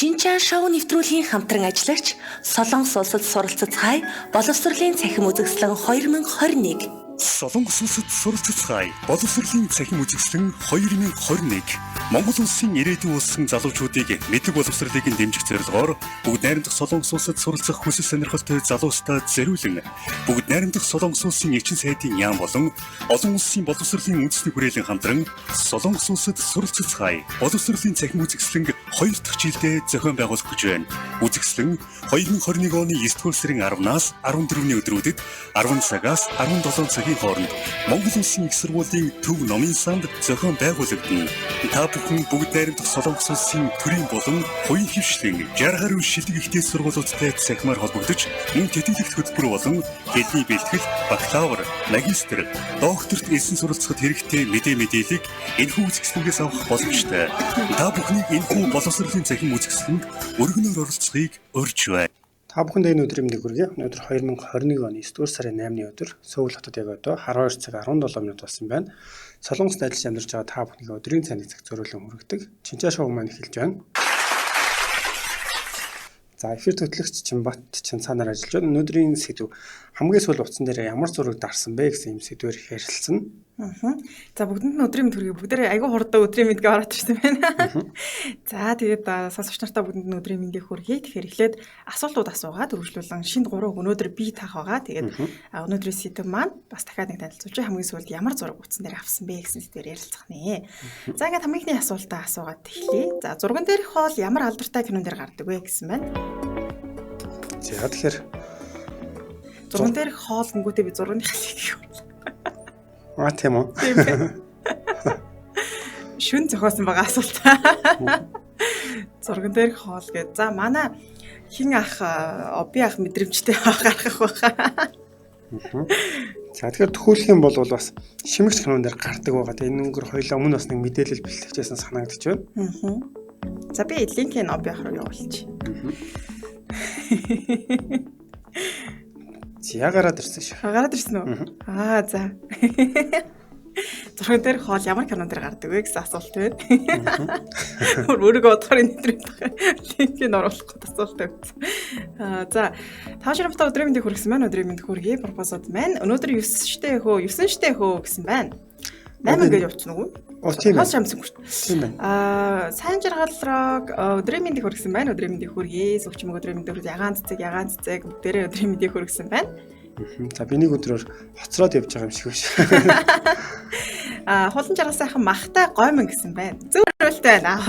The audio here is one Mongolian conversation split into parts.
Шинжаан шоу нэвтрүүлгийн хамтран ажиллагч Солонгос улсад суралцах хай боловсролын цахим үзэсгэлэн 2021. Солонгос улсад суралцах хай боловсролын цахим үзэсгэлэн 2021. Монгол улсын ирээдүйн улсын залуучуудыг мэдлэг боловсролыг дэмжих зорилгоор бүгд найрамдах Солонгос улсад суралцах хүсэл сонирхолтой залуустаа зориулан бүгд найрамдах Солонгос улсын элчин сайдын яам болон олон улсын боловсролын үндэсний хүрээлэн хамтран Солонгос улсад суралцах хай боловсролын цахим үзэсгэлэн 2 дахь жилдээ зохион байгуулах гэж байна. Үзэсгэлэн 2021 оны 9 дугаар сарын 10-наас 14-ний өдрүүдэд 10 цагаас 17 цагийн хооронд Монгол улсын их сургуулийн төв номын санд зохион байгуулагдана. Та бүхэн бүгд найрамдах Солонгос улсын төрийн болон хувийн хвшлийн 60 гаруй шилдэг ихтэй сургуулиудтай цахимаар холбогдож мөн тэтгэлэгт хөтөлбөр болон хэлний бэлтгэл, бакалавр, магистр, докторт элсэн суралцахад хэрэгтэй мэдээллийг энэхүү үзэсгэлэнээс авах боломжтой. Та бүхнийг энэхүү боловсролын цахим үзэсгэлэнд өргөнөөр оролцохыг урьж байна. Та бүхэнд энэ өдрийн мэндийг хүргэе. Өнөөдөр 2021 оны 9 дугаар сарын 8-ны өдөр Сөүл хотод яг одоо 12 цаг 17 минут болсон байна. Солонгост ажиллаж амьдарч байгаа та бүхнийг өдрийн цайны цаг зориулан хүргэдэг Чинчаа шоу маань эхэлж байна. За эфир хөтлөгч Чинбат цаанаар ажиллаж байна. Өнөөдрийн сэдв хамгийн сүүл утсан дээр ямар зураг дарсан бэ гэсэн юм сэдвээр ярилцсан. За бүгдэнд нь өдрийн мэнд хүргэе. Бүгдээрээ айгүй хурдан өдрийн мэндгээ ороод ирсэн байна. За тэгээд сонсогч нартаа бүгдэнд нь өдрийн мэндийг хүргэе. Тэгэхээр эхлээд асуултууд асуугаад үргэлжлүүлэн шинэ 3 өнөөдөр бий таах байгаа. Тэгээд өнөөдрийн сэдв маань бас дахиад нэг танилцуулж хамгийн сүүлд ямар зураг утсан дээр авсан бэ гэсэн сэдвээр ярилцах нэ. За ингээд хамгийн ихний асуултаа асуугаад эхлэе. За зурган дээрх хоол ямар алдартай кинон дээр гардаг вэ гэсэн байна. За тэгэхээр зурган дээрх хоол гингүүтээ би зургийн хэлхийг тийм үү? Шүн зохиосон байгаа асуулт. Зурган дээрх хоол гэж. За манай хин ах оби ах мэдрэмжтэй гаргах байхаа. За тэгэхээр төхөөлөх юм бол бас шимэгч кинон дээр гардаг байгаа. Тэгээ энэ өнгөр хоёлаа өмнө бас нэг мэдээлэл бэлтгэжсэн санагдаж байна. За би линкийн оби ах руу явуулчих. За гараад ирсэн шүү. Гараад ирсэн үү? За. Зурган дээр хоол ямар кинон дээр гардаг вэ гэсэн асуулт байна. Өөрийгөө бодохоор нэтрээд линкийг оруулах гэж асуулт байна. За, таашрамтаа өдрийн мэндийг хүргэсэн байна. Өдрийн мэнд хүргэе. Пропозод маань өнөөдөр 9 штэ хөө гэсэн байна. 8 гэж явуулсан уу? Тийм байна. Шамсан гүрт. Тийм байна. Сайн жаргалраг өдрийн мэндийг хүргэсэн байна. Өдрийн мэндийг хүргэе. Сүгчмөг өдрийн мэндийг хүргэе. Ягаан цэцэг бүгдээрээ өдрийн мэндийг хүргэсэн байна. За би нэг өдрөөр хоцроод явж байгаа юм шиг байна. Хулан жаргал сайхан махтай гоймон гэсэн байна. Зөв хариултаа байна.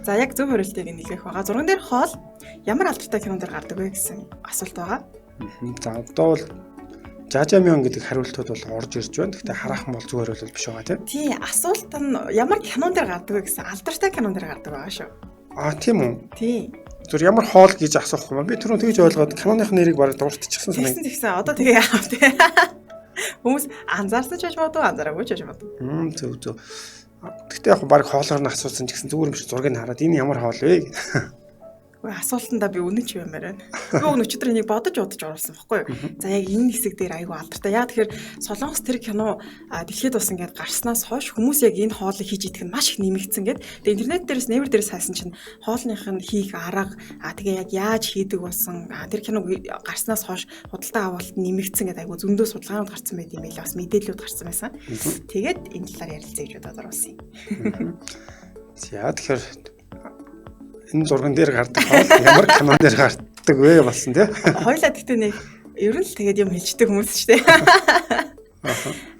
За яг зөв хариултыг нэлээх байгаа. Зурган дээр хоол ямар алдартай кинон дээр гардаг вэ гэсэн асуулт байгаа. За одоо бол Жажамион гэдэг хариултууд бол орж ирж байна. Гэхдээ хараахан бол зөв хариулт биш байгаа тийм. Асуулт нь ямар кинон дээр гардаг вэ гэсэн алдартай кинон дээр гардаг байгаа шүү. Тийм үү? Тийм. Зүр ямар хоол гэж асуух юм. Би түрүүн тэгж ойлгоод киноных нэрийг бараг дууртчихсан санагдав. Тэгсэн. Одоо тэгээ яав тий. Хүмүүс анзаарсан ч гэж бодов, анзаараагүй ч гэж бодов. Зөв. Гэхдээ яг бараг хоолоор нь асуусан ч гэсэн зүгээр юм шиг зургийг хараад энэ ямар хоол вэ? Асуултандаа би үнэн ч юмараа. Би өчигдөр энийг бодож оруулсан байхгүй юу? За яг энэ хэсэг дээр айгүй алдартай. Яг тэгэхээр Солонгос тэр кино дэлхийд бас ингээд гарснаас хойш хүмүүс яг энэ хоолыг хийж идэх нь маш их нэмэгдсэн гэд. Тэгээ интернет дээрээс нэмэр дээрээс хайсан чинь хоолных нь хийх арга тэгээ яг яаж хийдэг болсон тэр кино гарснаас хойш худалдаа авалт нэмэгдсэн гэд айгүй зөндөө судалгаанууд гарсан байт юм байла. Бас мэдээлэлүүд гарсан байсан. Тэгээд энэ талаар ярилцъя гэж бодоод оруулсан юм. За тэгэхээр энэ зурган дээр гардаг хоол ямар кинон дээр гардаг вэ болсон тий? Хоёлаа гэхдээ нэг ер нь л тэгээд юм хэлждэг хүмүүс шүү дээ.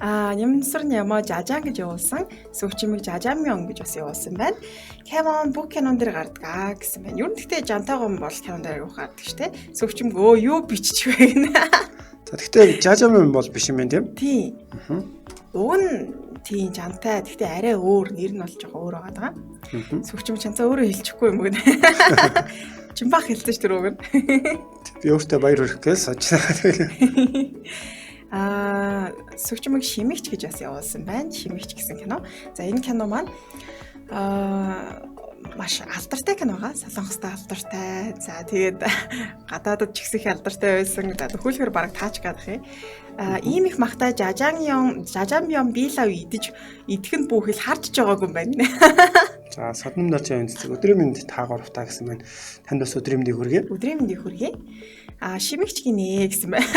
Нямсар няма жажан гэж явуулсан. Сүвчмэг жажамион гэж бас явуулсан байна. Кевон бүх кинон дээр гардаг гэсэн байна. Ер нь гэхдээ жантайгон бол кинон дээр гардаг шүү дээ. Сүвчмэг юу биччих вэ гэнэ. За гэхдээ жажамион бол биш юм байна тийм. Уг нь тийм жантай. Гэхдээ арай өөр нэр нь бол жоохон өөр байгаа. Сүвчмэг чанцаа өөрөө хэлчихгүй юм гэнэ. Чимбах хэлсэн ч тэр үг нь. Би өөртөө баяр хүргээс сочнаа. Сүвчмэг шимэгч гэж бас явуулсан байна. Шимэгч гэсэн кино. За энэ кино маань маш алдартай кино байгаа. Солонгостой алдартай. За тэгээд гадаадд ч ихсэх алдартай байсан. За төхөөлөхөр бараг таач гадах юм. Ийм их махтай жажамьон бийлав идэж идэх нь бүхэл харж байгаагүй юм байна. За содном дарчаа өнцөг өдрийн мэнд та гуравтаа гэсэн байна. Танд бас өдрийн мэндийг хүргэе. Өдрийн мэндийг хүргэе. Шимэгч гинэ гэсэн байна.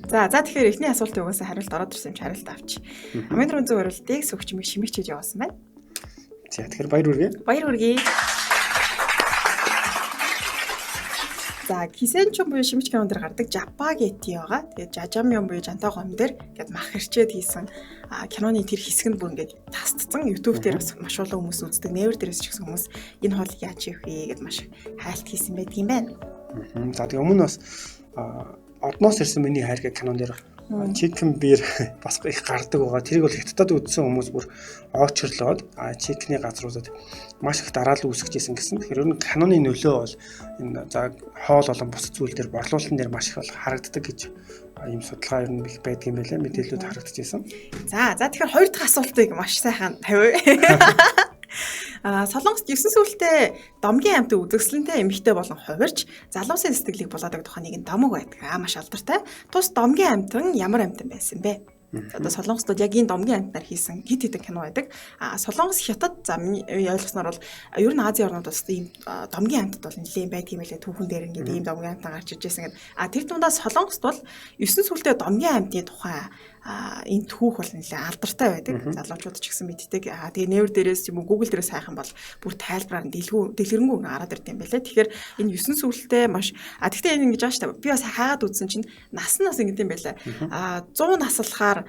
За тэгэхээр эхний асуултын угаасаа хариулт ороод ирсэн юм чи хариулт авч. Хамгийн түрүүн зөв хариултыг сөгчмийг шимэгч гэж явуулсан байна. За тэгэхээр баяр хүргэе. Баяр хүргэе. За кисенчон буюу шимэгч кинон дээр гардаг жапагети байгаа. Тэгээд жажамьон буюу жантай гом дээр ингээд мах хэрчээд хийсэн киноны тэр хэсэг нь бүр ингээд тасцсан. YouTube дээр бас маш олон хүмүүс үздэг. Нээвэр дээрээс ч гэсэн хүмүүс энэ хоолыг яаж хийх вэ гэдээ маш хайлт хийсэн байдаг юм байна. За тэгээ өмнө бас одноос ирсэн миний хайр гэх кинон дээр chicken beer бас их гардаг байгаа. Тэрийг бол хятадд үзсэн хүмүүс бүр оочрлоод chicken-ийн газруудад маш их дараалал үүсгэжсэн гэсэн. Тэгэхээр ер нь киноны нөлөө бол энэ за хоол болон бус зүйл дээр борлуулалтын дээр маш их бол харагддаг гэж ийм судалгаа ер нь их байдаг юм байлаа. Мэдээлэлүүд харагдчихсан. За тэгэхээр хоёр дахь асуултыг маш сайхан тавь. Солонгост 9 сүүлтэй домгийн амьтад үзэсгэлэнтэй эмэгтэй болон хувирч залуусын сэтгэлийг болоодаг тухай нэгэн домог байдаг. Маш алдартай. Тус домгийн амьтан ямар амьтан байсан бэ? Одоо солонгосдод яг энэ домгийн амьтнаар хийсэн хит хитэн кино байдаг. Солонгос хятад за миний ойлгосноор бол ер нь Азийн орнууд бас ийм домгийн амьтад бол нэлээд байдаг юм лээ. Түүхэн дээр ингээд ийм домгийн амьтан гарч ижсэн гэдэг. Тэр дундаа солонгост бол 9 сүүлтэй домгийн амьтны тухай энэ түүх бол нэлээд алдартай байдаг. Залуучууд ч гэсэн мэддэг. Тэгээ нээвэр дээрээс юм уу Google дээрээс хайх юм бол бүр тайлбараар дэлгэрэнгүй гараад ирд юм байлаа. Тэгэхээр энэ 9 сүүлтэй маш тэгтээ энэ ингэж ааш та би бас хаагаад үзсэн чинь нас ингэ юм байлаа. 100 наслахаар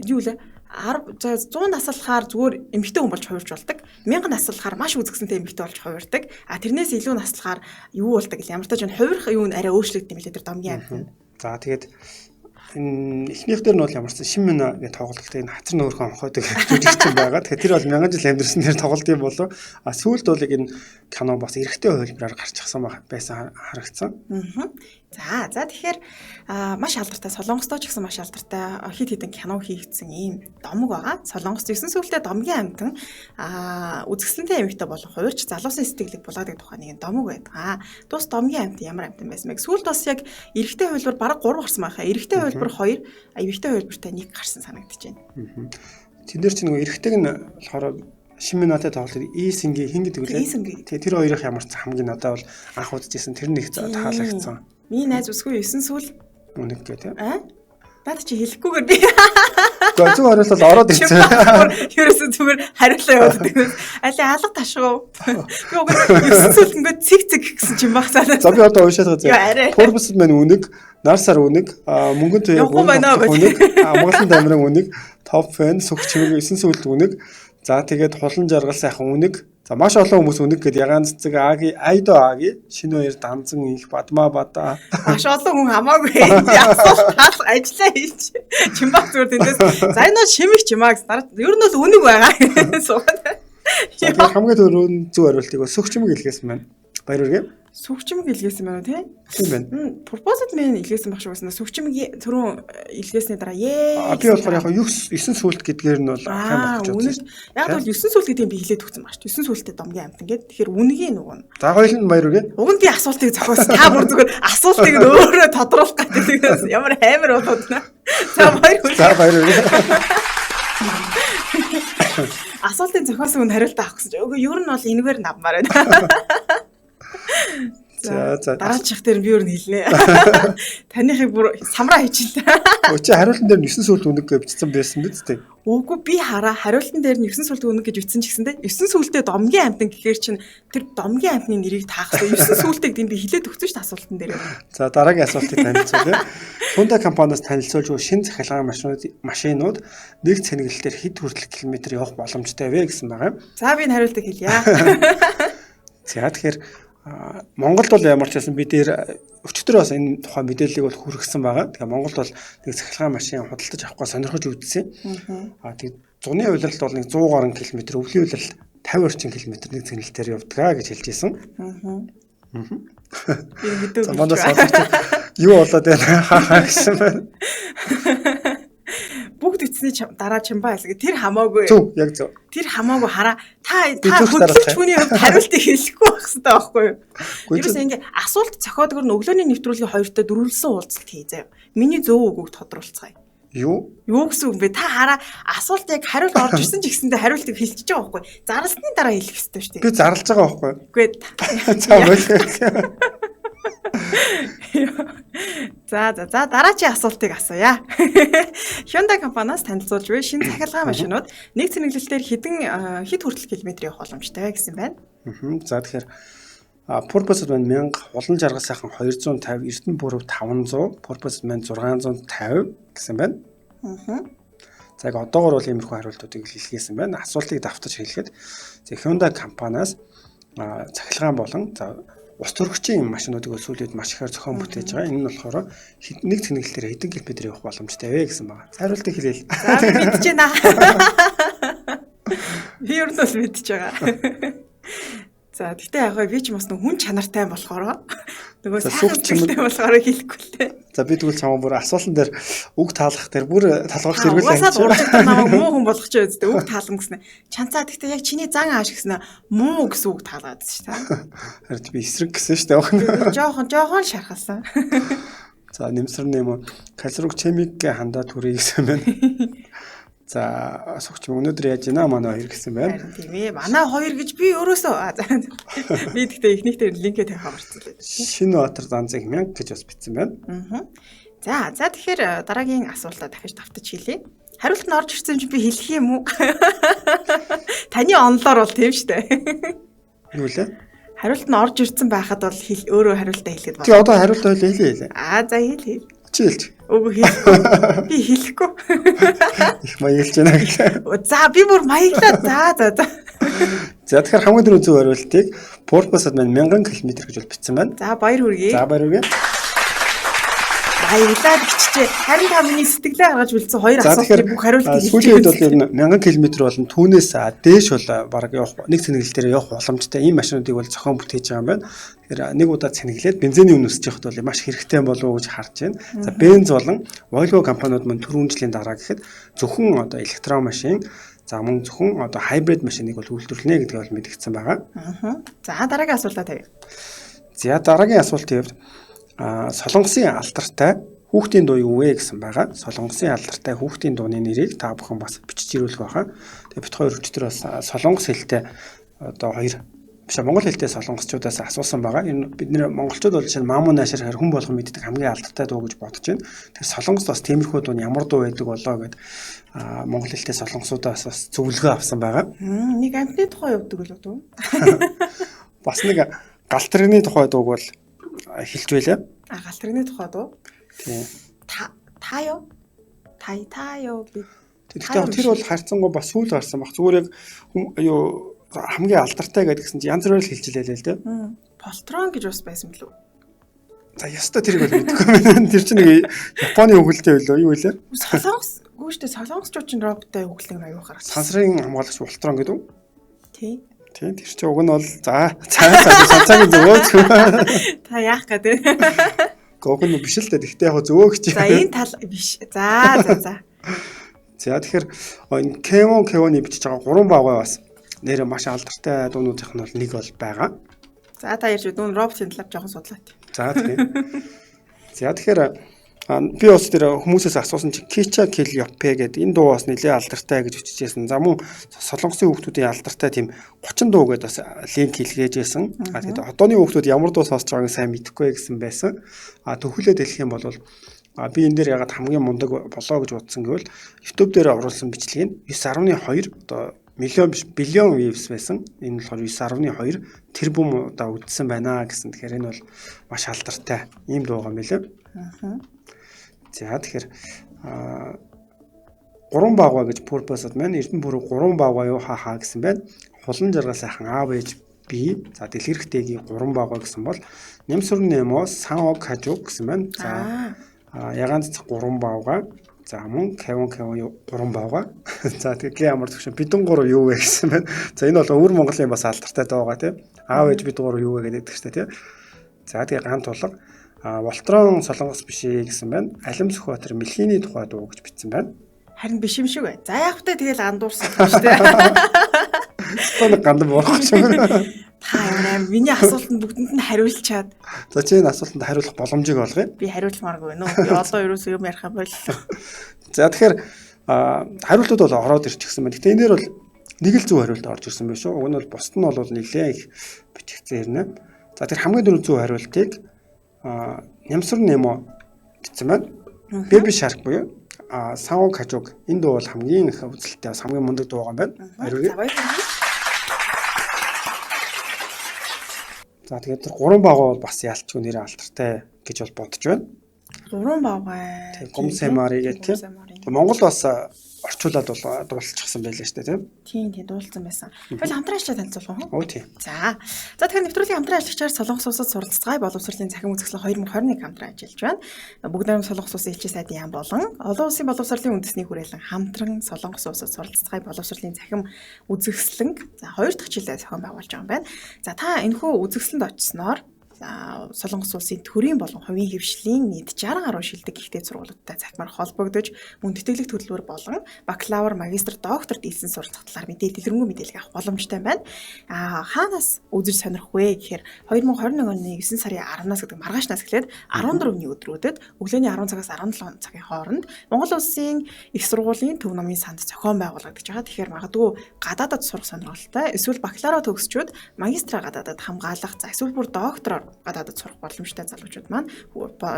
юу лээ 100 наслахаар зүгээр эмэгтэй хүн болж хувирч болдог. 1000 наслахаар маш үзэгсэнтэй эмэгтэй болж хувирдаг. Тэрнээс илүү наслахаар юу болдог гэл ямар ч юм хувирах юу арай өөрчлөгдөв юм лээ тэр домгийн амьтан. За тэгээд энэ эхнийх дээр нь бол ямар ч шин минь гэж тоглолттой энэ хацар нөөрхөн онхойдог жүжигчин байгаа. Тэгэхээр тэр бол 1000 жил амьдэрсэн дээр тоглолт юм болов. Сүүлд бол энэ кино бас эрэгтэй хувилбараар гарчихсан байсан харагдсан. За тэгэхээр маш алдартай Солонгостой ч гэсэн маш алдартай хит хитэн кино хийгдсэн ийм домог байгаа. Солонгост 9 сүүлтэй домгийн амьтан үзэсгэлэнтэй эмэгтэй болон хувирч залуусын сэтгэлийг булаадаг тухай нэгэн домог байдаг. Тус домгийн амьтан ямар амьтан байсан бэ? Сүүлд бас яг эрэгтэй хувилбар бараг 3 гарсан байхаа. Эрэгтэй хувилбар 2, эмэгтэй хувилбартай 1 гарсан санагдаж байна. Тэн дээр чи нөгөө эрэгтэйг нь болохоор шин минутад тоглолт Исинги хин гэдэг үлээ. Тэгээ тэр хоёрын ямар ч хамгийн надад бол анх удажсэн тэр нэг таалагдсан. Миний найз үсгүй 9 сүүл үнэг гэх тийм. Бат чи хэлэхгүйгээр би. Гэхдээ зөв хариулт ороод ирсэн. Ерөөсөө зүгээр хариулаа явуулдаг. Али алга ташгүй. Би уг 9 сүүл ингээд цэг гэсэн чинь баг санаа. За би одоо уушаад байгаа. Турбс маань үнэг, нарсар үнэг, мөнгөн туяг үнэг, Монголын дамиран үнэг, топ фэн, сүх чимэг 9 сүүлд үнэг. За тэгээд хулан жаргал сайхан үнэг. За маш олон хүмүүс үнэг гээд ягаан цэцэг Аги, Айдо Аги, шинэ хоёр данзан их Бадма Бада. Маш олон хүн хамаагүй. Асуулт хаалга ажиллаа хийж. Чимбаг зүгээр тэндээс. За энэ бол шимэгч юм аа гэсэн. Ер нь бол үнэг байгаа. Суугаад. За хамгийн түрүүн зөв хариултыг сөгчмөг илгээсэн байна. Баяр хүргэе. Сөгчмөг илгээсэн байна уу тий? Тийм байна. Пропозит мен илгээсэн баг шүү гэсэн. Сөгчмөгийн түрүүн илгээсний дараа би болохоор яг 9 сүлт гэдгээр нь бол ахын багч. Яг бол 9 сүлт гэдэг нь би хэлээд өгсөн баг шүү. 9 сүлттэй домгийн амтан гэдэг. Тэгэхээр үнэгийн нөгөө нь. За хоёулын баяр хүргэе. Уг нь би асуултыг зохиосон. Та бүр зүгээр асуултыг нь өөрөө тодруулах гэдэг. Ямар амар болоод байна. За баяр хүргэе. За баяр хүргэе. Асуултын зохиосон хүн хариулт авах гэсэн чинь үгүй ер нь бол энэгээр навмаар байна. За дараачих дээр би юу н хэлнэ. Таныхыг бүр самраа хийчихлээ. Өчигдөр хариултан дээр 9 сүлт үнэг гэж бичсэн байсан биз дээ. Үгүй би хараа хариултан дээр 9 сүлт үнэг гэж бичсэн ч гэсэндээ 9 сүлтээ домгийн амтан гэхээр чинь тэр домгийн амтны нэрийг таахсан 9 сүлтийг би хэлээд өгсөн шүү дээ асуултан дээр. За дараагийн асуултыг танилцуулъя. Honda компаниас танилцуулж буй шинэ захиргааны машинууд нэг цэнгэлтээр хэд хүртэл километр явах боломжтой вэ гэсэн байгаа. За би энэ хариултыг хэлье. За тэгэхээр Монголд бол ямар ч байсан бид өчтөр бас энэ тухайн мэдээллийг бол хүргэсэн байгаа. Тэгэхээр Монголд бол нэг цахилгаан машин худалдаж авахгүй сонирхож үзсэн. Тэгээд зуны улиралд бол нэг 100 гаруй километр, өвлийн улиралд 50 орчим километр нэг цэнгэлтээр явдаг гэж хэлж ирсэн. За манайс юу болоод байна гэсэн байна. Бүгд бичсэний дараа Чимба хэлгээ тэр хамаагүй. Зөв, яг зөв. Тэр хамаагүй хараа та Бидрүүх хөтлөгч дараалах. хүний хувьд хариултыг хэлэхгүй байх хэрэгтэй байхгүй юу? Үгүй Ерөөс ингээ асуулт зохиодог нь өглөөний нэвтрүүлгийн хоёртой дөрвөлсөн уулзалт хий заяа. Миний зөв үгүйг тодруулцгаая. Юу? Юу гэсэн үг бэ? Та хараа асуулт яг хариулт орж ирсэн ч гэсэндээ хариултыг хэлчихэж байгаа байхгүй. Зарлсны дараа хэлэх хэрэгтэй шүү дээ. Би зарлж байгаа байхгүй. Үгүй. За болоо. За дараачийн асуултыг асууя. Hyundai компаниас танилцуулж буй шинэ цахилгаан машинууд нэг цэнэглэлтээр хэд хүртэл километр явах боломжтой гэсэн байна. За тэгэхээр Purpose маань 1000, улан жаргал сайхан 250, Эрдэнэ бүрөв 500, Purpose маань 650 гэсэн байна. За яг одоогор бол иймэрхүү хариултуудыг хэлгээсэн байна. Асуултыг давтаж хэлэхэд Hyundai компаниас цахилгаан болон ус төрөгчийн машинуудыг сүүлийн үед маш ихээр зохион бүтээж байгаа. Энэ нь болохоор нэг цэнэглэлээр хэдэн километр явах боломжтой вэ гэсэн байна. Хариултыг хэлээл. За би мэдэж байна. Би юу ч мэдэж байгаа. За тэгтээ яг би ч бас хүн чанартай болохоор нөгөө сайхан зүйлтэй болохоор хэлэхгүй л дээ. За би тэгвэл чамаа бүр асуултан дээр үг таалгах дээр бүр талгуулж хэрэглээ. Угаасаа урагштай намайг муу хүн болгоч үздэй. Үг таална гэснэ. Чанцаа тэгтээ яг чиний зан ааш гэснэ муу гэсэн үг таалгаад шүү дээ. Харин би эсрэг гэсэн шүү дээ. Жохон шархалсан. За нэмсэрнэ юм уу? Калцруг чемикгээ хандаа түрий гэсэн байна. За согч өнөөдөр яаж ийна манай хоёр гэсэн байна. Харин тийм ээ. Манай хоёр гэж би өөрөөсөө би тэгтээ ихнийхтэй линкээ тавих амарцлаа. Шинэ Баатар занзыг 1000 гэж бас бичсэн байна. За тэгэхээр дараагийн асуултаа дахиж давтаж хэлье. Хариулт нь орж ирсэн чинь би хэлэх юм уу? Таны онлоор бол тийм шүү дээ. Юу лээ? Хариулт нь орж ирсэн байхад бол өөрөө хариултаа хэлэхэд Тий одоо хариултаа хэлээ. За хэл. Чи хэлж. Үгүй хэлэхгүй. Би хэлэхгүй. Их маягч байна гэлээ. За би бүр маяглаа. За. За тэгэхээр хамгийн дөрөв зөв хариултыг Purpose маань 1000 км гэж бол бичсэн байна. За баяр хүргэе. За баяр хүргэе. Баярлалаа биччихээ. Харин та миний сэтгэлээ гаргаж бэлдсэн хоёр асуултыг бүх хариултыг сүүлийн үед бол ер нь 1000 км болон түүнээс дээш бол бараг явах нэг цэнэглэлээр явах боломжтой ийм машинуудыг бол зохион бүтээж байгаа юм байна. Тэгэхээр нэг удаа цэнэглээд бензиний үн өсөж явахд бол маш хэрэгтэй болов уу гэж харж байна. За Benz болон Volvo компаниуд мань түрүүн жилийн дараа гэхэд зөвхөн одоо электромашин за мөн зөвхөн одоо хайбрид машиныг бол үйлдвэрлэнэ гэдгийг бол мэдгдсэн байгаа. За дараагийн асуултаа тавь. За дараагийн асуултын хувьд Солонгосын алдартай хүүхдийн дуу юу вэ гэсэн байгаа. Солонгосын алдартай хүүхдийн дууны нэрийг та бүхэн бас бичиж ирүүлэх байхаа. Тэгээ бит хоёр өчтөр бас солонгос хэлтэй одоо хоёр биш монгол хэлтэй солонгосчуудаас асуусан байгаа. Энэ бид нэр монголчууд бол чинь мамуу наашир хүн болгон мэддэг хамгийн алдартай дуу гэж бодож байна. Тэгэхээр солонгос бас тиймэрхүү дуу ямар дуу байдаг болоо гэд монгол хэлтэй солонгосуудаас бас зөвлөгөө авсан байгаа. Нэг амтны тухай явдаг л дуу. Бас нэг галтрын тухай дууг бол хэлж байлаа. Галтрын тухай дуу. Тийм. Та юу? Би. Тэгэхээр тэр бол харьцангуй бас сүүл гарсан баг. Зүгээр яг юу хамгийн алдартай гэдгсэн чинь янз бүрээр хэлжилээ л дээ. Полтрон гэж бас байсан билүү? За ястаа тэрийг бол мэдэхгүй байна. Тэр чинь нэг Японы өгүүлтэй билүү юу вэ? Солонгос гүйштэй солонгосчууд чинь роботтой өгүүлэг аюу гаргасан. Сансрын хамгаалагч Полтрон гэдэг үү? Тийм. Тийм тэр чинь уг нь бол за цаацаагийн зөвөөч. Та яах гэдэг. Гог нь биш л дээ. Гэхдээ яг зөвөө гэж. За энэ тал биш. За. За тэгэхээр энэ Kevon-ны бичиж байгаа 3 багваа бас нэр маш алдартай дуунуудынх нь бол нэг бол байгаа. За та ярьж дүүн роботын талаар жоохон судлаа. За тийм. За тэгэхээр би бас тэр хүмүүсээс асуусан чи Kicha Killyope гэдэг энэ дуу бас нэлээд алдартай гэж бичижсэн. За мөн солонгосын хүүхдүүдийн алдартай тийм 30 дуу гэдээ бас линк хийлгээжсэн. Тэгээд одооны хүүхдүүд ямар дуу сонсож байгааг сайн мэдэхгүй гэсэн байсан. Төвхөлөд хэлэх юм бол би энэ дээр ягаад хамгийн мундаг болоо гэж бодсон гэвэл YouTube дээр оруулсан бичлэг нь 9.2 одоо миллион биш биллион views байсан. Энэ болохоор 9.2 тэрбум удаа үзсэн байна гэсэн. Тэгэхээр энэ бол маш алдартай ийм дуу юм билээ. За тэгэхээр 3 багваа гэж Purpose маань Эрдэнэ бүрэг 3 багваа юу хаа гэсэн байна. Хулан жаргал сайхан аав ээж би за дэлгэрхтэйгийн 3 багваа гэсэн бол Нэмсүрэн нэмос Саног хажууг гэсэн байна. За ягаан цэцэг 3 багваа. За мөн Kevon 3 багваа. За тэгээ ямар төгшин бидэн 3 юу вэ гэсэн байна. За энэ бол өвөр Монголын бас алдартай дуугаа тийм. Аав ээж бид 3 юу вэ гэдэг чинь тийм. За тэгээ гант тулга Волтрон солонгос биш ээ гэсэн байна. Алим Сүхбаатар Мэлхийний тухай дуу гэж бичсэн байна. Харин биш юм шиг бай. За яг хөтэ тэгэл андуурсан юм шүү дээ. Тоног гандан болох юм. Та юм миний асуултанд бүгдэнд нь хариулчаад. За чи энэ асуултанд хариулах боломжийг олгоё. Би хариулмааргүй нөө. Би одоо ерөөсөө юм ярих юм боллоо. За тэгэхээр хариултууд бол ороод ирчихсэн байна. Гэтэ энэ дээр бол нэг л зөв хариулт орж ирсэн байх шүү. Уг нь бол бусд нь бол нэлээд их бичигдсэн ирнэ. За тэр хамгийн дөрөв зөв хариултыг Нямсар Немо бичсэн байна. Baby Shark буюу Сао Кажуг энэ дуу бол хамгийн их үзэлттэй хамгийн мундаг дуу юм байна. Хариулъя. За тэгээд тэр гурван багуу бол бас ялчгүй нэрээ алдартай гэж бол бодож байна. Гурван багаа. Тийм Гомсэмари гэх тийм. Монгол бас орчуулад бол дуулчихсан байлаа шүү дээ тийм. Тийм дуулсан байсан. Хоёул хамтран ажиллаж танилцуулах уу? Оо тийм. За тэгэхээр нэвтрүүлгийн хамтран ажиллагчаар Солонгос улсад суралцгаая боловсролын цахим үзэсгэлэн 2021 хамтран ажиллаж байна. Бүгд найрамд Солонгос улсын элчин сайдын яам болон олон улсын боловсролын үндэсний хүрээлэн хамтран Солонгос улсад суралцгаая боловсролын цахим үзэсгэлэн за 2 дахь жилдээ зохион байгуулж байгаа юм байна. За та энэхүү үзэсгэлэнд очисноор Солонгос улсын төрийн болон хувийн хвшлийн нийт 60 гаруй шилдэг ихтэй сургуулиудтай цахимаар холбогдож мөн тэтгэлэг төлбөр болон бакалавр, магистр, доктор дийлсэн суралцах талаар мэдээлэлгүй мэдээлэл авах боломжтой байна. Хаанаас үзэж сонирх вэ гэхээр 2021 оны 9 сарын 10-наас гэдэг маргаашнаас эхлээд 14-ний өдрүүдэд өглөөний 10 цагаас 17 цагийн хооронд Монгол улсын их сургуулийн төв номын санд зохион байгуулагдаж байгаа. Тэгэхээр магадгүй гадаадад сурах сонирхолтой эсвэл бакалавра төгсчүүд магистраа гадаадад хамгаалах, за эсвэл бүр доктороор гадаадад сурах боломжтой залуучууд маань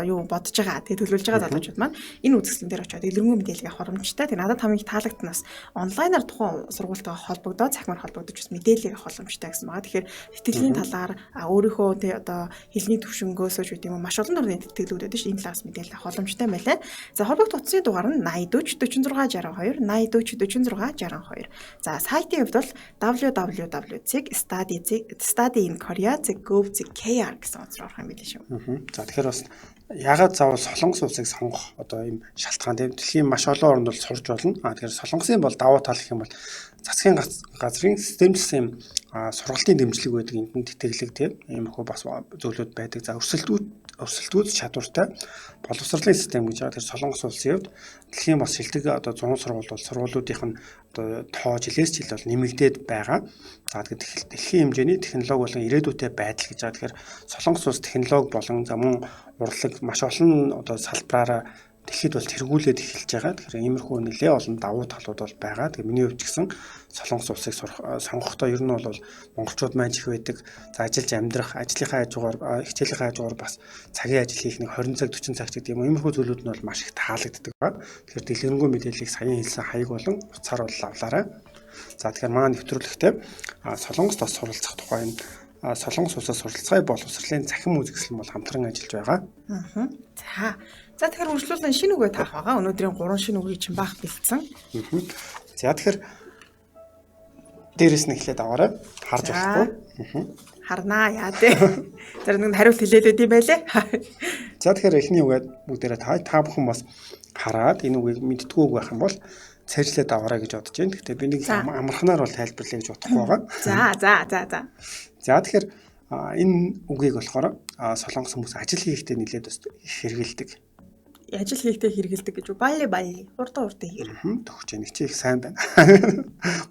юу бодож байгаа. Тэгээ төлөвлөж байгаа залуучууд маань энэ үзэсгэлэн дээр очиод илэрхийлэн мэдээлэл авах боломжтой. Тэгээ надад хамгийн таалагдсанаас онлайнаар тухайн сургуультайгаа холбогдоод цахимаар холбогдож бас мэдээлэл авах боломжтой гэсэн байгаа. Тэгэхээр тэтгэлийн талаар өөрийнхөө тэгээ одоо хэлний төвшнгөөс ч үгүй юм маш олон төрлийн тэтгэлүүд байдаг ш. Энэ талаас мэдээлэл авах боломжтой байлаа. За холбогд утасны дугаар нь 80 40 46 62 80 40 46 62. За сайтын хувьд бол www.studyinkorea.gov.kr гэсэн онцлог орох юм билээ шүү. За тэгэхээр бас ягаад заавал Солонгос улсыг сонгох одоо ийм шалтгаан тийм дэлхийн маш олон орнд бол сурж болно. Тэгэхээр Солонгосын бол давуу тал гэх юм бол засгийн газрын системчлсэн сургалтын дэмжлэг байдаг энд тэтгэлэг тийм иймэрхүү бас зөвлөд байдаг. За өрсөлдөөд чадвартай боловсролын систем гэж байгаа. Тэр Солонгос улсын хувьд дэлхийн бас шилдэг одоо 100 сургууль бол сургуулиудынх нь одоо тоо жилээс жил бол нэмэгдээд байгаа. За тэгэхээр дэлхийн хэмжээний технологи болон ирээдүйтэй байдал гэж байгаа. Тэгэхээр Солонгос улс технологи болон за мөн урлаг маш олон одоо салбараараа дэлхийд бол тэргүүлээд эхэлж байгаа. Тэгэхээр иймэрхүү нэлээ олон давуу талууд бол байгаа. Тэгээ миний хувьд ч гэсэн Солонгос улсыг сонгохдоо ер нь бол монголчууд маань их байдаг. За ажиллаж амьдрах, ажлынхаа хажуугаар, хичээлийнхаа хажуугаар бас цагийн ажил хийх нэг 20 цаг 40 цаг гэдэг юм. Иймэрхүү зүйлүүд нь бол маш их таалагддаг байна. Тэгэхээр дэлгэрэнгүй мэдээллийг саяхан хэлсэн хаяг болон утсаар бол авлаарай. За тэгэхээр маань нэвтрүүлэгтээ Солонгост бас суралцах тухай энэ Солонгос улсаас суралцгаая боловсролын цахим үзэсгэлэн бол хамтран ажиллаж байгаа. За тэгэхээр үргэлжлүүлэн шинэ үгээ таах байгаа. Өнөөдрийн 3 шинэ үгийг чинь баах бэлдсэн. За тэгэхээр дээрээс нь эхлээд аваарай. Харж болохгүй. Харнаа яа дээ. Тэр нэг хариулт хэлээд өгд юм байлээ. За тэгэхээр эхний үгээд бүгдээрээ та бүхэн бас хараад энэ үгийг мэддэггүй байх юм бол цайжлаад аваарай гэж бодож байна. Гэхдээ би нэг амархнаар бол тайлбарлая гэж бодохгүй байгаа. За. За тэгэхээр энэ үгийг болохоор Солонгос хүмүүс ажил хийхдээ нэлээд хэрэгэлдэг. Ажил хийхдээ хэрэгэлдэг гэж бай урдаа хэрэг. Төгч нэг чи их сайн байна.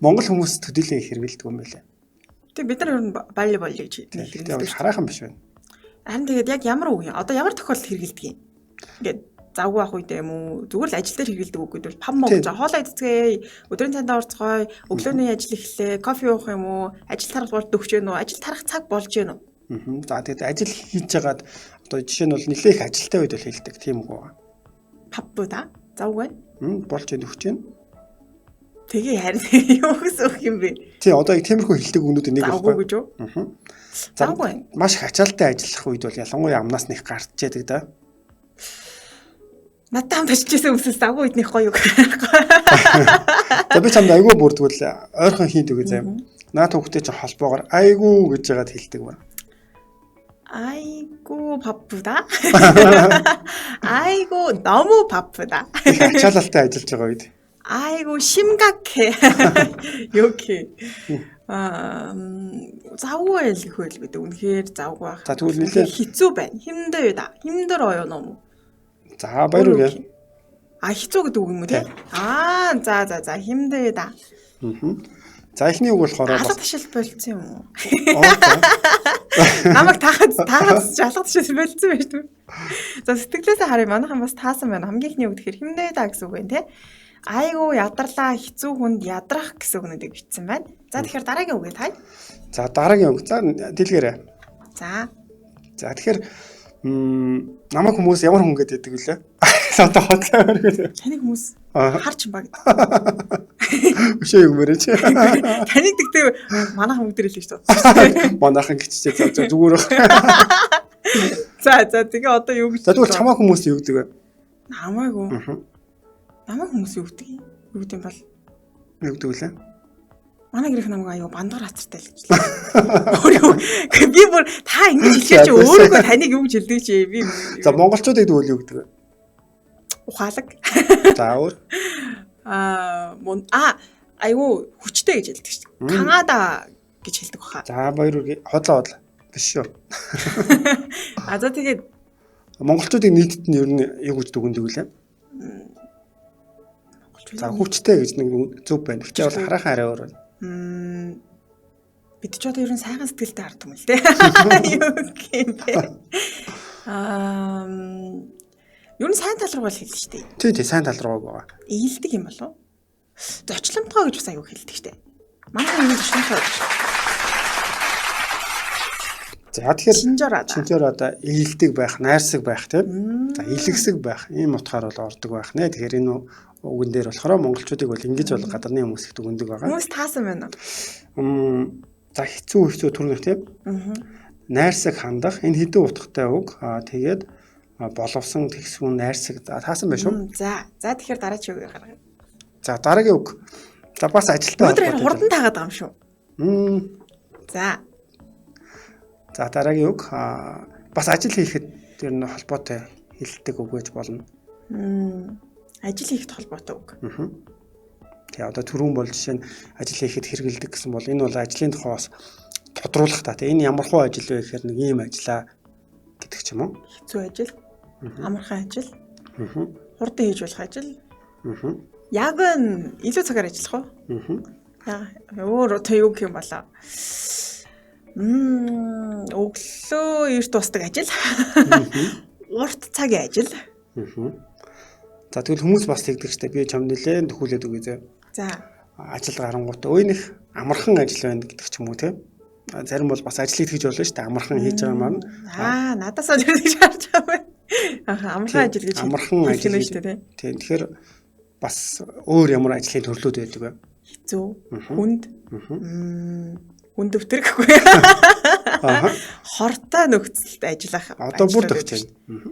Монгол хүмүүс төдийлөө хэрэгэлдэг юм байлаа. Тэг бид нар ер нь бай гэж хэрэгэлдэг. Хараахан биш байна. Харин тэгээд яг ямар үг юм? Одоо ямар тохиолдолд хэрэгэлдэг юм? Ингээд завгүй ах үедээ юм уу? Зүгээр л ажил дээр хэрэгэлдэг үг гэдэг бол пам мог за хоолоо идцгээе, өдрийн цандаа урцгоё, өглөөний ажил эхлэе, кофе уух юм уу? Ажил тарах болж өгч гэнэ үү? Ажил тарах цаг болж гэнэ үү? За тэгээд ажил хийж байгаад одоо жишээ нь бол нэлээх ажилтай үед л хэлдэг тийм үг байна. Папбу да? Завгүй. Болж өгч гэнэ. Тэгээ харин юу гэсэн үг юм бэ? Тий, одоо яг тиймэрхүү хэлдэг өгнүүд нэг байхгүй гэж юу? Завгүй. Маш их ачаалтай ажиллах үед бол ялангуяа амнаас нэг гарч яадаг да. Надад хамт ажиллажсэн хүмүүсээс завгүй үднийх гоё юу. За би чамд айгүй бүрдгүүл ойрхон хийдэг үгүй заяа. Наад хүүхдээ чи холбоогоор айгүй гэж яагаад хэлдэг байна. Айгу 바쁘다. 아이고 너무 바쁘다. ачаалалтай ажиллаж байгаа үед. 아이고 심각해. 이렇게. завгүй л хөл гэдэг. Үнэхээр завгүй байх. За тэгвэл нэлээ хэцүү байна. 힘들다. 힘들어요 너무. За баяр үргээ. Хэцүү гэдэг үг юм уу те? За химдээ да. За эхний үг болохоор Алга ташил болцсон юм уу? Намайг таахад алга ташил болцсон байж тээ. За сэтгэлээсээ харъя, манайхан бас таасан байна. Хамгийн ихний үг тэгэхээр химдээ да гэсэн үг байна те. Айгу ядарлаа, хэцүү хүнд ядрах гэсэн үгнүүдийг бичсэн байна. За тэгэхээр дараагийн үгээ тай. За дараагийн үг. За дэлгээрэй. За тэгэхээр намайг хүмүүс ямар хүн гэдэг вүлээ? Одоо хотлоо гэдэг. таныг хүмүүс харч баг. Өшөө юм мөрөөч. Таныг тэгтээ манайхан бүгд ирэл шүү дээ. Манайхан гिचчээ зүгээр. За тэгээ одоо юу гэж. За тэгвэл чамаа хүмүүс юу гэдэг вэ? Намайг үү? Намайг хүмүүс юу гэдэг юм? Юу гэдэг юм бол? Юу гэдэг вүлээ? Манай гэрх намайг аюу бандгаар хацартай л гэж. Өөрөө би бүр та ингэж хэлчихэж өөрийгөө таныг юу гэж хэлдэг чи би. За монголчуудыг тэгвэл юу гэдэг вэ? Ухаалаг. За өөр. Аюу хүчтэй гэж хэлдэг шүү дээ. Канада гэж хэлдэг баха. За баяр хотлоо биш шүү. За тэгээд монголчуудыг нийтэд нь ер нь юу гэж дүгнэдэг вүлээ? За хүчтэй гэж нэг зөв байна. Гэвч бол хараахан арай өөр байна. Бид ч одоо ер нь сайхан сэтгэлтэй хардаг юм л дээ. Юу юм бэ? Ер нь сайн тал руу бол хэлдэг шүү дээ. Тий сайн тал руу байгаа. Ийэлдэг юм болов уу? Зочломтгой гэж бас аюу хэлдэг шүү дээ. Манай юм зочломтгой гэж. За тэгэхээр чинжээр одоо ийэлдэг байх, найрсаг байх тийм. За илгэсэг байх. Ийм утгаар бол ордог байх нэ. Тэгэхээр энэ үгэн дээр болохоор монголчуудыг бол ингэж бол гадарны хүмүүс их дүгндэг байгаа. Хүмүүс таасан байна. За хэцүү төрнөх тийм. Найрсаг хандах энэ хэдэн утгатай үг. Тэгээд боловсон тэгсгүн найрсаг таасан байх шүү. За тэгэхээр дараагийн үг гаргая. За дараагийн үг. За бас ажилтаа. Өнөөдөр хурдан таагаад байгаа юм шүү. За дараагийн үг. Бас ажил хийхэд ер нь холбоотой хэлдэг үг гэж болно. Ажил хийхэд холбоотой үг. Тэгээ одоо түрүүн бол жишээ нь ажил хийхэд хэрэгэлдэг гэсэн бол энэ бол ажлын тухайс тодруулах та. Энэ ямар хуу ажил вэ гэхээр нэг ийм ажиллаа гэдэг ч юм уу. Хэцүү ажил, амархан ажил, хурдан хийж болох ажил. Яг нь илүү цагаар ажиллах уу? Өөр одоо юу гэх юм болоо. Өглөө эрт тусдаг ажил. Урт цагийн ажил. За тэгвэл хүмүүс бас тэгдэг штэ. Би чам нэлээд төхүүлээд үгүй зэ. За. Ажил гарангуут өө нэх амархан ажил байна гэдэг ч юм уу те. Зарим бол бас ажлыг хийж болно штэ. Амархан хийж байгаа маань. Надаас л гэж харж байгаа. Амархан ажил гэж. Амархан ажил гэж те. Тийм. Тэгэхээр бас өөр ямар ажлын төрлүүд байдаг вэ? Хэцүү, хүнд. Хүнд өвтөр гэхгүй. Хортой нөхцөлд ажиллах. Одоо бүр төгч байна.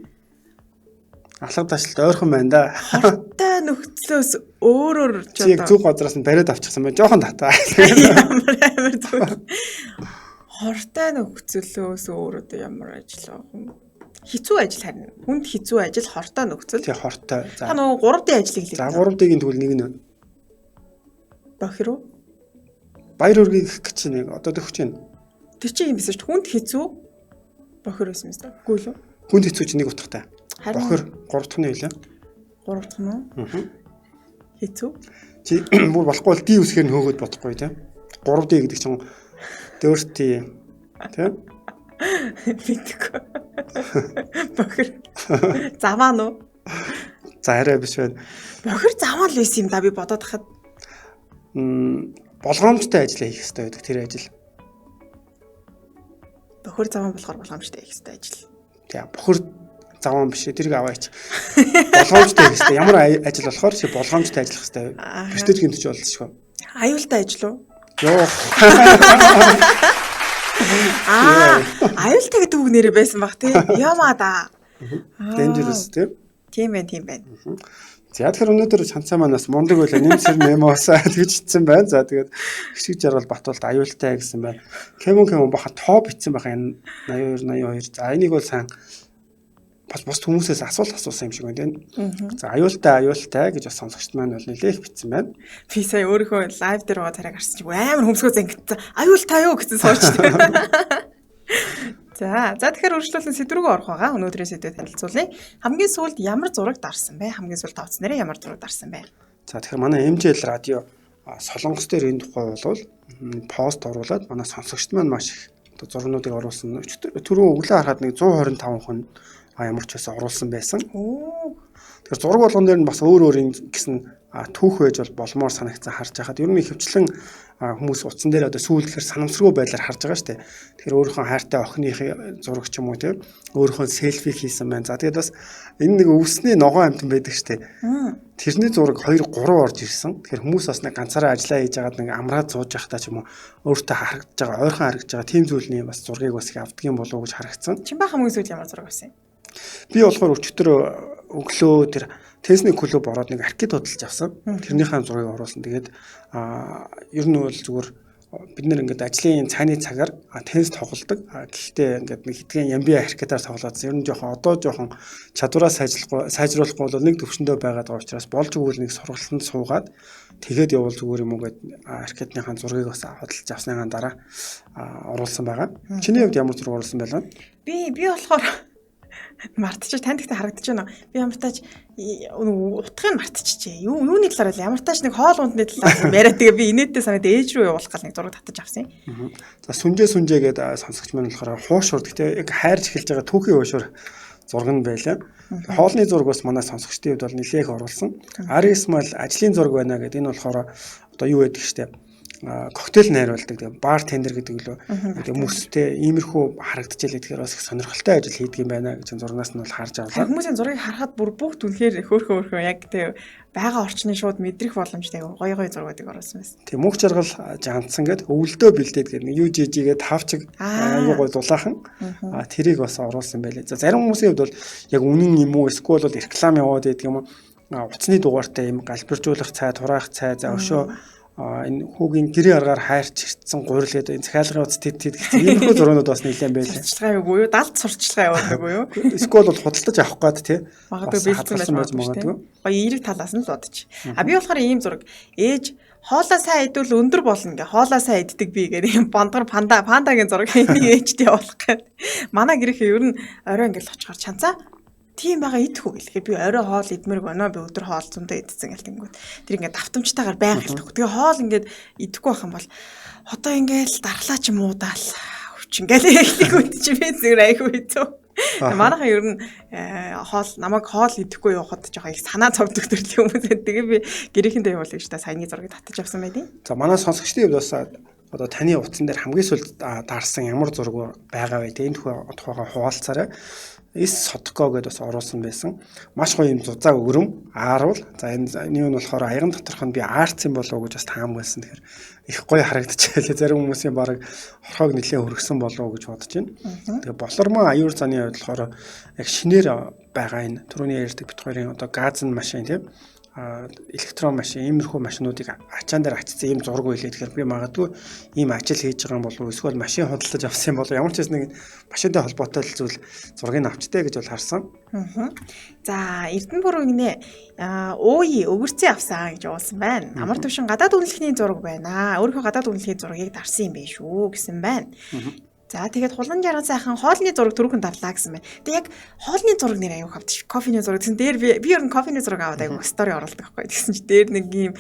Алга ташлт ойрхон байна да. Хортой нөхцлөөс өөрөөр ч одоо зүг газраас нь бариад авчихсан байна. Жохон татаа. Ямар зүг. Хортой нөхцлөөс өөр одоо ямар ажил вэ? Хэцүү ажил харин. Хүнд хэцүү ажил, хортой нөхцөл. Тий хортой. За нөгөө 3D ажлыг хэлээ. За 3D-ийн тэгвэл нэг нь байна. Бохир уу? Баяр үргийг гэх гэж нэг одоо төгч байна. Тэр чинь юм биш шүү дээ. Хүнд хэцүү. Бохир байсан юм шүү дээ. Үгүй л үү? Хүнд хэцүү чинь нэг утгатай. Бохир 3 дахь нь байлаа. 3 дахь нь уу? Хэцүү. Чи бүр болохгүй бол D үсгээр нь хөөгд бодохгүй тий. 3D гэдэг чинь dirty тий. Мэдгүй. Бохир. Заваа нь уу? За арай биш байна. Бохир заваа л байсан юм да би бодоод хахад. Болгоомжтой ажил хийх хэрэгтэй байдаг тэр ажил. Бохир заваа болохоор болгоомжтой хийх хэрэгтэй ажил. Тэгээ бохир заваа биш тэрийг аваач. Болгоомжтой хийх хэрэгтэй. Ямар ажил болохоор чи болгоомжтой ажиллах хэрэгтэй. Бэртэж гинтж болно шүү. Аюултай ажил уу? Йоо. Аюултай гэдэг үг нэрээ байсан баг тий. Ямаа да. Dangerous тий. Тийм байна. За тэгэхээр өнөөдөр шанцаа манаас мундаг байлаа нэмсэр нэмоосаа тэгж ицсэн байна. За тэгээд Хшиг Жаргал Батуулт аюултай гэсэн байна. Кемон баха тоо битсэн байгаа энэ 82. За энийг бол сайн бас бус хүмүүсээс асуусан юм шиг байна тийм. За аюултай гэж бас сонсогчд маань бол нэлээх битсэн байна. Би сая өөрийнхөө лайв дээр байгаа тараг харсан чинь амар хөмсгөө зангидсан. Аюултай юу гэсэн суучдаг. За тэгэхээр үргэлжлүүлэн сэдв рүү орох байгаа. Өнөөдрийн сэдвээ танилцуулъя. Хамгийн сүүлд ямар зураг дарсан бэ? Хамгийн сүүлд тавц нэрээ ямар зураг дарсан бэ? За тэгэхээр манай MJL радио Солонгос дээр энэ тухай бол пост оруулаад манай сонсогчд маань маш их зургуудыг оруулсан. Түрүү өглөө харахад нэг 125 хүн ямар ч байсан оруулсан байсан. Тэгэхээр зураг болгон дээр нь бас өөр гэсэн түүх байж болмоор санагдсан харж байхад ер нь хөвчлэн хүмүүс утсан дээр одоо сүүлдэхээр санамсаргүй байдлаар харж байгаа шүү дээ. Тэгэхээр өөрийнхөө хайртай охиныхын зураг ч юм уу тийм өөрийнхөө селфи хийсэн байна. За тэгээд бас энэ нэг өвсний ногоон амтан байдаг шүү дээ. Тэрний зураг 2 3 орж ирсэн. Тэгэхээр хүмүүс бас нэг ганцаараа ажиллаа хийж байгаад нэг амраад сууж байхдаа ч юм уу өөртөө харагдаж байгаа, ойрхон харагдаж байгаа тийм зүйлний бас зургийг бас их авдаг юм болов уу гэж харагдсан. Чимбай хамгийн сүүлд ямар зураг байсан юм? Би болохоор өчтөр өглөө тэр Тесний клуб ороод нэг аркид худалдаж авсан. Тэрнийхээ зургийг оруулсан. Тэгээд ер нь бол зүгээр бид нэр ингээд ажлын цааны цагаар теннис тоглодог. Гэхдээ ингээд нэг хэдхэн ямбиа аркидаар тоглоод ер нь жоохон чадвараа сайжруулахгүй бол нэг төвшөндөө байгаад байгаа учраас болж өгвөл нэг сургалтанд суугаад тэгээд явал зүгээр юм уу гэд аркидныхаа зургийг бас худалдаж авсныхаа дараа оруулсан байгаа. Чиний хувьд ямар зураг оруулсан байлаа? Би болохоор мартчих танд ихтэй харагдаж байна. Би ямар тааж утгыг мартчихжээ. Юуны талаар вэ? Ямар тааж нэг хоол ундны талаар яриад тэгээ би инээдтэй санаад ээж рүү явуулах гал нэг зураг татаж авсан юм. За сүнжээ гэдэг сонсогч маань болохоор хуушур гэхдээ яг хайрж эхэлж байгаа түүхийн хуушур зураг нь байлаа. Хоолны зураг бас манай сонсогчдын хувьд бол нэлээх оруулсан. Арис мал ажлын зураг байна гэдэг энэ болохоор одоо юу байдаг штэ. Коктейл найруулдаг тийм бар тендер гэдэг лөө тийм хүмүүстэй иймэрхүү харагдчихлаа тэгэхээр бас их сонирхолтой ажил хийдэг юм байна гэж зурнаас нь бол харж авлаа. Хүмүүсийн зургийг харахад бүр бүгд үнэхээр хөөрхөн яг тийм байгаа орчны шууд мэдрэх боломжтой гоё зургуудыг оруулсан байсан. Тийм мөнх жаргал жаантсан гэдэг өвлдөө бэлдээд гэдэг нэг UGG-гээ тавчиг аюу гой дулаахан тэрийг бас оруулсан байлээ. За зарим хүмүүсийн хувьд бол яг үнэн юм уу эсвэл бол реклам яваад байдаг юм уу утасны дугаартай юм галбиржуулах цай тураах цай за өшөө энэ хүүгийн гэрээ аргаар хайрч ирсэн гурил гэдэг энэ захиалгын утас тэд гэсэн иймэрхүү зургууд бас нэлээд байлаа. Сурчлагаа юу юу? Далд сурчлагаа явуулдаг уу юу? Эсвэл бол худалдаж авах гээд тий. Магадгүй бэлтгэн байж магадгүй. Гоё эерэг талаас нь л бодож. Би болохоор ийм зураг ээж хоолоо сайн идвэл өндөр болно гэ. Хоолоо сайн иддэг би гэх юм бондгор пандагийн зураг ээжтэй явуулах гээд. Манай гэрээ ер нь орой ингээл очихоор чанцаа тийм байгаа идэхгүй гэлээ. Би орой хоол идмэрг өнөө би өдөр хоол зөндөө идсэн гэл тэнгүүд. Тэр ингээд давтамжтайгаар байнга хэлдэг. Тэгээ хоол ингээд идэхгүй байх юм бол одоо ингээд дарлаа ч юм уу даал өвчин гэлээ хэлэнгүүд чи би зүгээр айгүй хэцүү. Манайхан ер нь намайг хоол идэхгүй явахад жоохон их санаа зовдөг төрлийн хүмүүс. Тэгээ би гэрээхэндээ явуулъя гэж та саяны зургийг татаж авсан байдیں۔ За манай сонсогчдын хувьд бас одоо таны утсан дээр хамгийн сүүлд дарсан ямар зураг байгаа вэ? Энэ тухайга хуваалцаарай. Эс содко гэдээ бас оруулсан байсан. Маш гоё юм зузааг өрөм ааруул. За энэ нь болохоор аяган доторх нь би аарц юм болов уу гэж бас таамагласан. Тэгэхээр их гоё харагдчихлаа. Зарим хүмүүсийн бараг хорхоог нэлээд хөргсөн болов уу гэж бодож байна. Тэгээ болормоо аюур цааны хувьд болохоор яг шинээр байгаа энэ түрүүний ярьдаг бит хоёрын одоо газын машин тийм электрон машин, иймэрхүү машинуудыг ачаан дээр ачсан ийм зураг байлээ. Тэгэхээр би магадгүй ийм ажил хийж байгаа юм болов уу эсвэл машин худалдаж авсан юм болов ямар ч нэг машинтай холбоотой зүйл зургийг авчтай гэж бол харсан. За Эрдэнэ бүрэгнээ өөе өвөрцөө авсан гэж уулсан байна. Амар төвшин гадаад үнэлэхний зураг байна. Өөрийнхөө гадаад үнэлэхний зургийг дарсан юм биш үү гэсэн байна. За тэгээд хулан жаргал сайхан хоолны зураг түрүүхэн дарлаа гэсэн байна. Тэгээд яг хоолны зураг нэр аяух авчих. Кофений зураг гэсэн дээр би ер нь кофений зураг аваад аяух стори оруулдаг байхгүй. Тэгсэн чи дээр нэг юм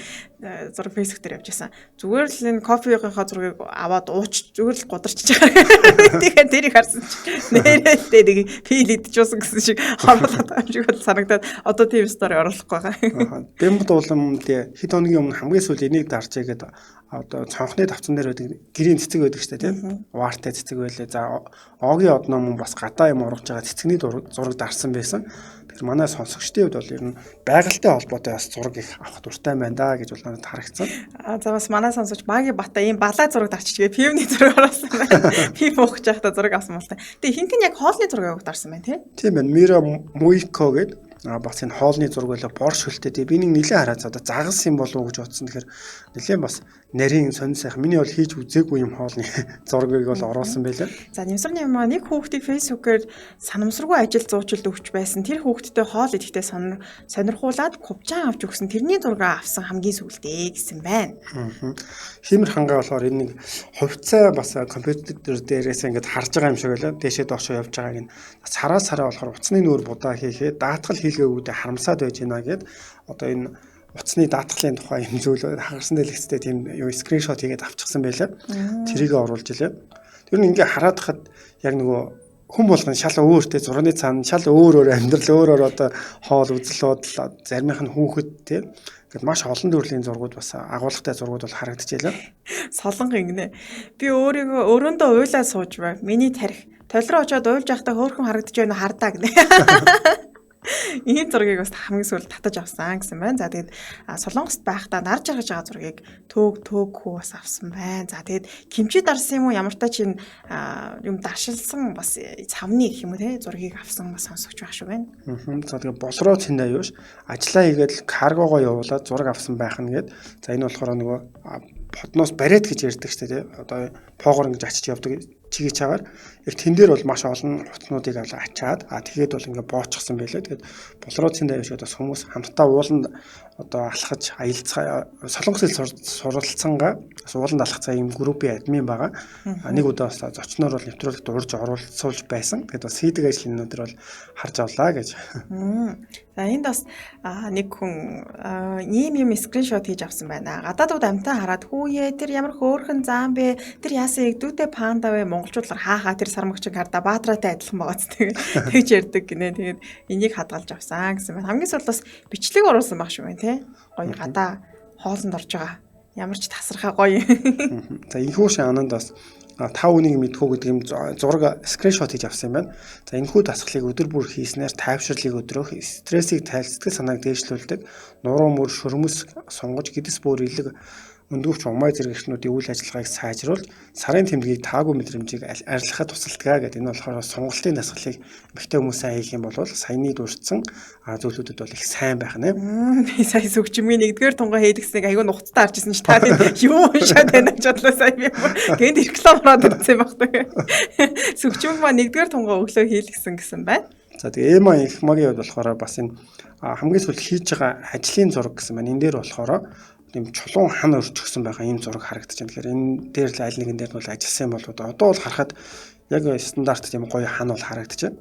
зураг фейсбુક дээр явжсэн. Зүгээр л энэ кофегийнхаа зургийг аваад ууч зүгээр л гударч байгаа. Тэгээд тэрийг харсан чи нэрэлтэй нэг фил идчихсэн гэсэн шиг оруулаад байгаа юм шиг санагдаад одоо тийм стори оруулахгүй байгаа. Бэмбд уулам тий хэд хоногийн өмнө хамгийн сүүл энийг дарчээ гэдэг одоо цонхны давцан дээр байдаг гэрийн цэцэг байдаг шүү дээ тийм ваартай цэцэг байлээ. За огийн одноо мөн бас гадаа юм ургаж байгаа цэцэгний зураг дарсан байсан. Тэгэхээр манай сонсогчдын хувьд бол ер нь байгальтай холбоотой бас зураг их авах дуртай байна да гэж бол надад харагдсан. За бас манай сонсогч Маги Бата ийм балаа зураг дарччихээ пивний зураг оруулсан байна. Пив уухж байхдаа зураг авсан бол та. Тэгээ хинхэн яг хоолны зураг авах дарсан байна тийм. Тийм байна. Мира Муйко гэдэг бас энэ хоолны зураг байлаа бор шүлтэй тий би нэг нэлээд хараад одоо загас юм болов уу гэж бодсон. Тэгэхээр нэлээд бас нарийн сонь сайхан миний бол хийж үзээгүй юм хоолны зургийг бол оруулсан байлаа. За нэмсэрний юм нэг хүүхдийг фэйсбүүкээр санамсаргүй ажил зуучлалд өгч байсан. Тэр хүүхдтэй хоол идэхдээ сонирхуулаад купчаан авч өгсөн. Тэрний зураг авсан хамгийн сүүлдээ гэсэн байна. Хиймэр хангаа болохоор энэ нэг хувьцаа бас компьютер дээрээс ингээд харж байгаа юм шиг байлаа. Дээшээ доошоо явж байгааг нь сараа болохоор утасны нүүр будаа хийхэд даатгал хийлгээгүүдээ харамсаад байж гинэ гэд одоо энэ утасны даатгалын тухай юм зүйл хагарсан дэлгэцтэй тийм юу скриншот хийгээд авчихсан байлаа. Тэрийг оруулж илээ. Тэр нь ингээ хараад хахад яг нөгөө хүн болгон шал өөртөө зургийн цаана шал өөр амьдрал өөр одоо хоол үзэл бодол заримийнх нь хүүхэд тийм ингээд маш олон төрлийн зургууд бас агуулгатай зургууд бол харагдчихжээ. Солонго ингэнэ. Би өөрөөндөө уйлаа сууж бай. Миний тарих толроо очоод уйлж байхдаа хөөрхөн харагдаж байна хардаа гэнэ. Ийм зургийг бас хамгийн сүүл татаж авсан гэсэн байна. За тэгээд Солонгост байхдаа нарж гаргаж байгаа зургийг төөгхүү бас авсан байна. За тэгээд кимчи дарсан юм уу ямар тач юм даршилсан бас цавны гэх юм уу те зургийг авсан бас сонсогч байх шүү байна. За тэгээд болроо цэндэ аюуш ажиллаа хийгээд каргогоо явуулаад зураг авсан байх нь гээд за энэ болохоор нөгөө подноос бариад гэж ярьдаг шүү дээ. Одоо поогоор ингэж очиж явдаг чигээ чагаар яг тэн дээр бол маш олон утнуудыг ачаад тэгээд бол ингээ боочсон байлаа. Тэгээд болроо цэндэ аюуш одоо хүмүүс хамтдаа ууланд одоо алхаж аялцгаа солонгос хэл суралцсангаа ууланд алхацгаа ийм группийн админ байгаа. Нэг удаа бас зочноор бол нэвтрүүлэгт урьж оролцуулж байсан. Тэгээд бас хийдэг ажил өнөдөр бол харж авлаа гэж. За энд бас нэг хүн ийм скриншот хийж авсан байна. Гадаадууд амтаа хараад хүүе тэр ямар хөөрхөн зам бэ? Тэр яасан игдүүтэй панда вэ? Монголчуудаар хаахаа тэр сармагчин карда баатараатай адилхан байгаа ч тэгж ярьдаг гинэ. Тэгээд энийг хадгалж авсан гэсэн байна. Хамгийн сүүлд бас бичлэг оруулсан баг шүү байна те. Гоё гадаа хоолнд орж байгаа. Ямар ч тасархаа гоё. За энэхүү шаананд бас 5 үнийг мэдхүү гэдэг юм зураг скриншот хийж авсан юм байна. За энэхүү дасгалыг өдөр бүр хийснээр тайвширлыг өдрөөх, стрессийг тайлцдаг санааг дээшлүүлдэг, нуруу мөр шөрмөс сонгож гэдэс бүр илэг өндөвч умай зэрэгчнүүдийн үйл ажиллагааг сайжруулж сарын тэмдгийг таагүй мэдрэмжийг арилгахад тусалдаг гэдэг. Энэ болохоор сонголтын дасгалыг эмэгтэй хүмүүсээ хийх юм бол саяны дурдсан зүйлүүдэд бол их сайн байх нэ. Би сая сүгчмгийн нэгдүгээр тунгаа хийдгснийг айгүй нухацтай харж ирсэн ш та юу уншаад байна гэж бодлоо сая би. Гэнт реклам ороод ирсэн багтаа. Сүгчмэг маа нэгдүгээр тунгаа өглөө хийлгсэн гэсэн байна. За тэгээ эма их магийн хувьд болохоор бас энэ хамгийн сүүлд хийж байгаа ажлын зураг гэсэн байна. Энэ дээр болохоор тийм чулуун хан өрчгсөн байгаа ийм зураг харагдаж байна. Тэгэхээр энэ дээр л аль нэгэн дээр нь бол ажилласан юм бол одоо бол харахад яг стандарт тийм гоё хан бол харагдаж байна.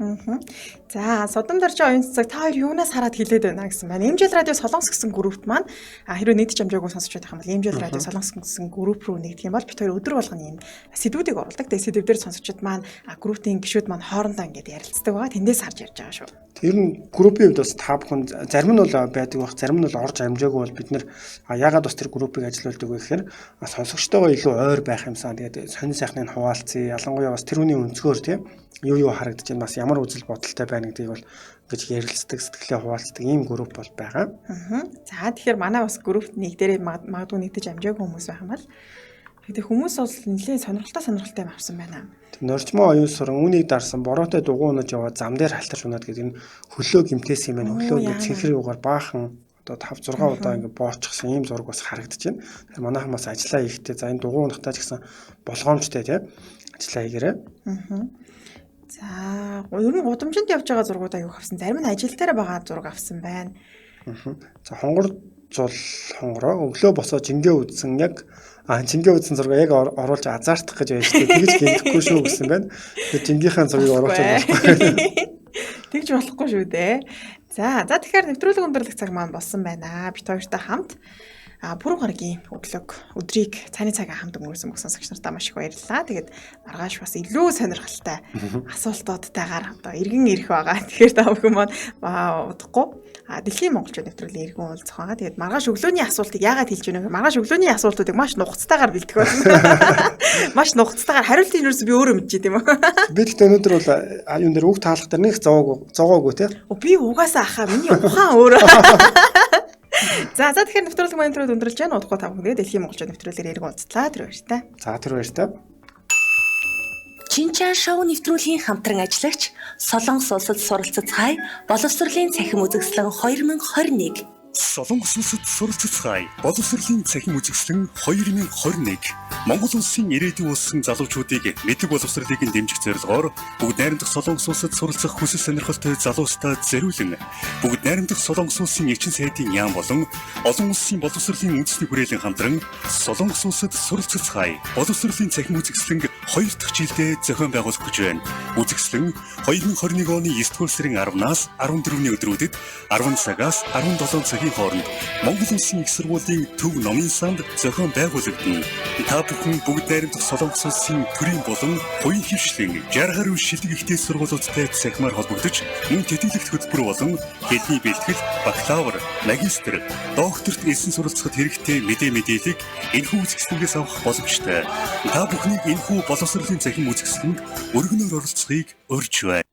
За Содом дарж оюун цэцэг та хоёр юунаас хараад хэлээд байна гэсэн байна. Эмжил радио Солонгос гэсэн группт маань хэрвээ нийт хамжаагүй сонсож байх юм бол Эмжил радио Солонгос гэсэн групп руу нэгдэх юм бол бид хоёр өдөр болгоно ийм сэдвүүдийг оруулдаг. Тэгээд сэдвүүдээр сонсогчид маань группийн гишүүд маань хоорондоо ингээд ярилцдаг байгаа. Тэндээс харж ярьж байгаа шүү. Тэр нь группийн хувьд бас та бүхэн зарим нь бол байдаг байх, зарим нь бол орж амжаагүй бол бид нэр яагаад бас тэр группийг ажилуулдаг вэ гэхээр сонсогчтойгоо илүү ойр байх юмсан. Тэгээд сонин сайхныг хуваалцъя. Ялангуяа бас тэрүүний өнцгөр тийм юу харагдаж байна, бас ямар үзэл бодолтой байна гэдгийг бол гэж ярилцдаг, сэтгэлээ хуваалцдаг ийм групп бол байгаа. За тэгэхээр манай бас группт нэг дээрээ магадгүй нэгдэж амжаагүй хүмүүс байх юм бол тэгээд хүмүүс бол нэлээд сонирхолтой авсан байна. Норчмоо оюун суран үүнийг дарсан бороотой дугуунаж яваад зам дээр халтарч унаад гэдэг энэ хөлөө гимтээс юм байна. Хөлөө цэнхэр юугаар баахан одоо 5 6 удаа ингэ боорчсон ийм зураг бас харагдаж байна. Тэгэхээр манайхан бас ажиллаа хийхдээ за энэ дугуунахтаа ч гэсэн болгоомжтой тийм ажиллаа хийгээрэй. За ер нь гудамжинд явж байгаа зургууд аяух авсан. Зарим нь ажил дээр байгаа зураг авсан байна. За хонгор зул хонгороо өглөө босоо жингээ үзсэн яг жингээ үзсэн зураг яг оруулж азаартах гэж байж тээ тэгж гинтэхгүй шүү гэсэн байна. Тэгээд жингийнхаа зургийг оруулаад болохгүй. Тэгж болохгүй шүү дээ. За тэгэхээр нэвтрүүлэг өндөрлөх цаг маань болсон байна. Бид хоёртай хамт пүрэв гарагийн өдрийг цааны цагаа хамт өнгөрөөсөн бүх сонсогч нартаа маш их баярлалаа. Тэгээд маргааш бас илүү сонирхолтой асуултуудтайгаар одоо иргэн ирэх байгаа. Тэгэхээр та бүхэн маань удахгүй дэлхийн монголчууд нэвтрүүлгийн иргэн уулзах байгаа. Тэгээд маргааш өглөөний асуултыг яагаад хэлж байна вэ? Маргааш өглөөний асуултуудыг маш нухацтайгаар бэлдэх байна. Маш нухацтайгаар хариултыг юусэн би өөрөө мэдчихэв тийм үү? Би тэгтээ өнөөдөр бол юун дээр үг таалах дээр нэг зовоогүй тийм. Би угаасаа ахаа миний ухаан өөрөө. За тэгэхээр нэвтрүүлэг маань түрүү өндөрлж байна. Удахгүй та бүхэн дэлхийн монголчууд нэвтрүүлгээр иргэн уулзлаа. Тэр баяртай. За тэр баяртай. Чи Шинжаан шоу нэвтрүүлгийн хамтран ажиллагч Солонгос улсад суралццгай боловсролын цахим үзэсгэлэн 2021. Солонгос улсад суралццгай боловсролын цахим үзэсгэлэн 2021. Монгол улсын ирээдүйн болсон залуучуудыг мэдлэг боловсролыг дэмжих зорилгоор бүгд найрамдах Солонгос улсад суралцах хүсэл сонирхолтой залуустаа зориулан бүгд найрамдах Солонгос улсын элчин сайдын яам болон олон улсын боловсролын үндэсний хүрээлэн хамтран Солонгос улсад суралццгай боловсролын цахим үзэсгэлэн 2 дахь жилдээ зохион байгуулах гэж байна. Үзэсгэлэн 2021 оны 9 дугаар сарын 10-наас 14-ний өдрүүдэд 10 цагаас 17 цагийн хооронд Монгол улсын их сургуулийн төв номын санд зохион байгуулагдана. Та бүхэн бүгд найрамдах Солонгос улсын төрийн болон хувийн хвшлийн 60 гаруй шилдэг ихтэй сургуулиудтай цахимаар холбогдож мөн төдийлөгт хөтөлбөр болон хэлний бэлтгэл, бакалавр, магистр, докторт элсэн суралцахад хэрэгтэй мэдээллийг энэхүү үзэсгэлэнээс авах боломжтой. Та бүхнийг энэхүү боловсролын цахим үзэсгэлэнд өргөнөөр оролцохыг урьж байна.